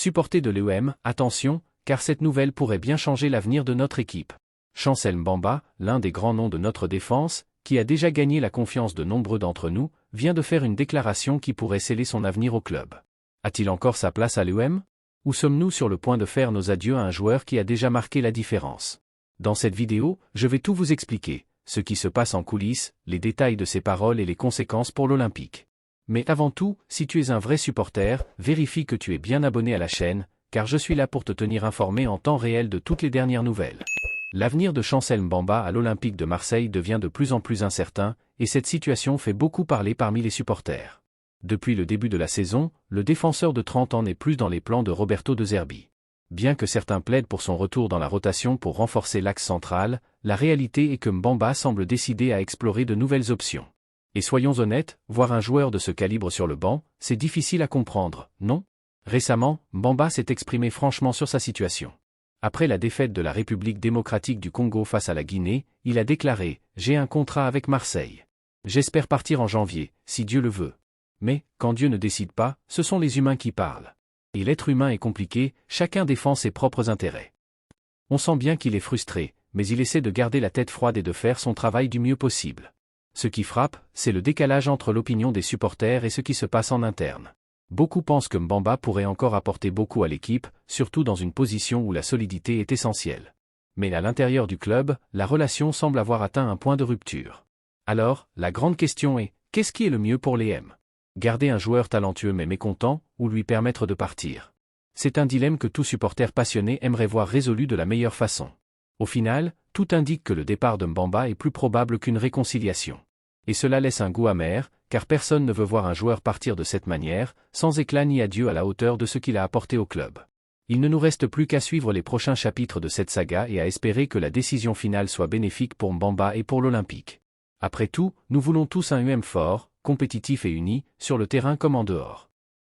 Supporters de l'UEM, attention, car cette nouvelle pourrait bien changer l'avenir de notre équipe. Chancel Mbamba, l'un des grands noms de notre défense, qui a déjà gagné la confiance de nombreux d'entre nous, vient de faire une déclaration qui pourrait sceller son avenir au club. A-t-il encore sa place à l'UEM? Ou sommes-nous sur le point de faire nos adieux à un joueur qui a déjà marqué la différence? Dans cette vidéo, je vais tout vous expliquer, ce qui se passe en coulisses, les détails de ses paroles et les conséquences pour l'Olympique. Mais avant tout, si tu es un vrai supporter, vérifie que tu es bien abonné à la chaîne, car je suis là pour te tenir informé en temps réel de toutes les dernières nouvelles. L'avenir de Chancel Mbamba à l'Olympique de Marseille devient de plus en plus incertain, et cette situation fait beaucoup parler parmi les supporters. Depuis le début de la saison, le défenseur de 30 ans n'est plus dans les plans de Roberto De Zerbi. Bien que certains plaident pour son retour dans la rotation pour renforcer l'axe central, la réalité est que Mbamba semble décidé à explorer de nouvelles options. Et soyons honnêtes, voir un joueur de ce calibre sur le banc, c'est difficile à comprendre, non? Récemment, Mbamba s'est exprimé franchement sur sa situation. Après la défaite de la République démocratique du Congo face à la Guinée, il a déclaré « J'ai un contrat avec Marseille. J'espère partir en janvier, si Dieu le veut. Mais, quand Dieu ne décide pas, ce sont les humains qui parlent. Et l'être humain est compliqué, chacun défend ses propres intérêts. » On sent bien qu'il est frustré, mais il essaie de garder la tête froide et de faire son travail du mieux possible. Ce qui frappe, c'est le décalage entre l'opinion des supporters et ce qui se passe en interne. Beaucoup pensent que Mbamba pourrait encore apporter beaucoup à l'équipe, surtout dans une position où la solidité est essentielle. Mais à l'intérieur du club, la relation semble avoir atteint un point de rupture. Alors, la grande question est, qu'est-ce qui est le mieux pour les M? Garder un joueur talentueux mais mécontent, ou lui permettre de partir? C'est un dilemme que tout supporter passionné aimerait voir résolu de la meilleure façon. Au final, tout indique que le départ de Mbamba est plus probable qu'une réconciliation. Et cela laisse un goût amer, car personne ne veut voir un joueur partir de cette manière, sans éclat ni adieu à la hauteur de ce qu'il a apporté au club. Il ne nous reste plus qu'à suivre les prochains chapitres de cette saga et à espérer que la décision finale soit bénéfique pour Mbamba et pour l'Olympique. Après tout, nous voulons tous un UM fort, compétitif et uni, sur le terrain comme en dehors.